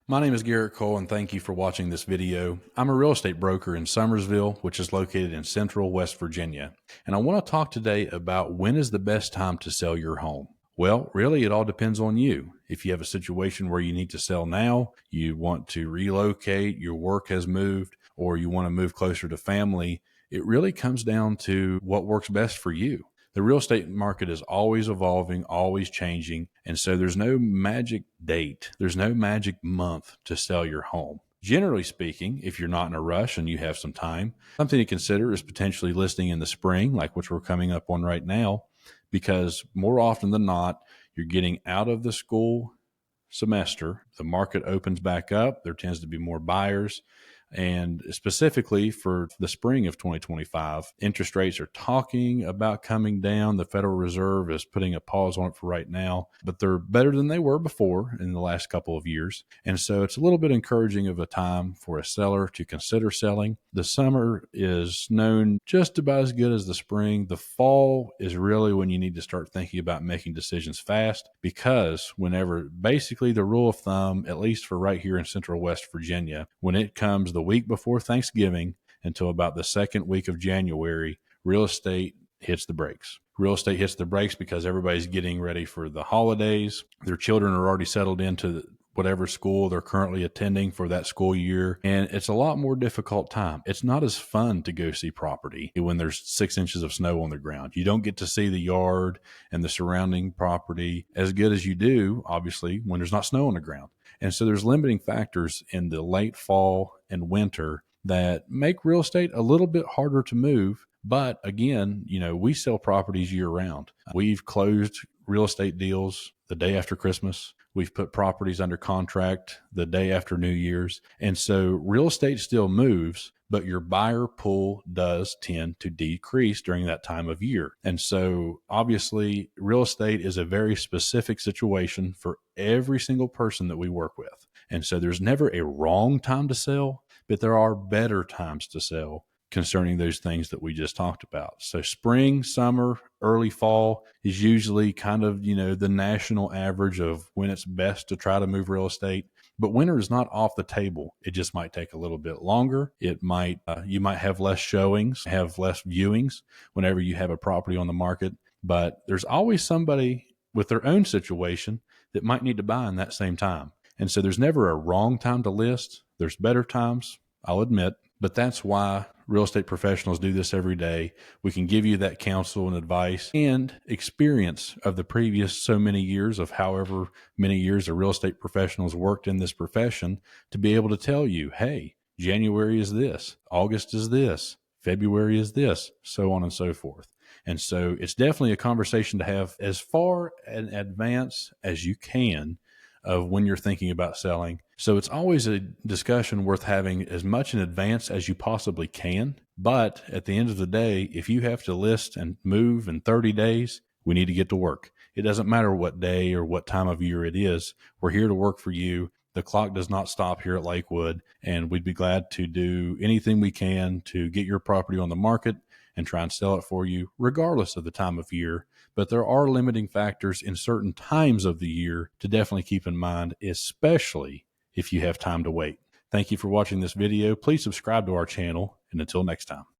My name is Garrett Cole, and thank you for watching this video. I'm a real estate broker in Summersville, which is located in central West Virginia. And I want to talk today about when is the best time to sell your home. Well, really, it all depends on you. If you have a situation where you need to sell now, you want to relocate, your work has moved, or you want to move closer to family, it really comes down to what works best for you. The real estate market is always evolving, always changing. And so there's no magic date. There's no magic month to sell your home. Generally speaking, if you're not in a rush and you have some time, something to consider is potentially listing in the spring, like which we're coming up on right now, because more often than not, you're getting out of the school semester. The market opens back up. There tends to be more buyers. And specifically for the spring of 2025, interest rates are talking about coming down. The Federal Reserve is putting a pause on it for right now, but they're better than they were before in the last couple of years. And so it's a little bit encouraging of a time for a seller to consider selling. The summer is known just about as good as the spring. The fall is really when you need to start thinking about making decisions fast, because whenever basically the rule of thumb, at least for right here in central West Virginia, when it comes the week before Thanksgiving until about the second week of January, real estate hits the brakes. Real estate hits the brakes because everybody's getting ready for the holidays. Their children are already settled into whatever school they're currently attending for that school year. And it's a lot more difficult time. It's not as fun to go see property when there's 6 inches of snow on the ground. You don't get to see the yard and the surrounding property as good as you do, obviously, when there's not snow on the ground. And so there's limiting factors in the late fall and winter that make real estate a little bit harder to move. But again, we sell properties year round. We've closed real estate deals the day after Christmas. We've put properties under contract the day after New Year's. And so real estate still moves, but your buyer pool does tend to decrease during that time of year. And so obviously real estate is a very specific situation for every single person that we work with. And so there's never a wrong time to sell, but there are better times to sell concerning those things that we just talked about. So spring, summer, early fall is usually kind of, the national average of when it's best to try to move real estate. But winter is not off the table. It just might take a little bit longer. It might, you might have less showings, have less viewings whenever you have a property on the market. But there's always somebody with their own situation that might need to buy in that same time. And so there's never a wrong time to list. There's better times, I'll admit, but that's why real estate professionals do this every day. We can give you that counsel and advice and experience of the previous so many years of however many years a real estate professional has worked in this profession to be able to tell you, hey, January is this, August is this, February is this, so on and so forth. And so it's definitely a conversation to have as far in advance as you can of when you're thinking about selling. So it's always a discussion worth having as much in advance as you possibly can. But at the end of the day, if you have to list and move in 30 days, we need to get to work. It doesn't matter what day or what time of year it is. We're here to work for you. The clock does not stop here at Lakewood, and we'd be glad to do anything we can to get your property on the market and try and sell it for you, regardless of the time of year. But there are limiting factors in certain times of the year to definitely keep in mind, especially if you have time to wait. Thank you for watching this video. Please subscribe to our channel, and until next time.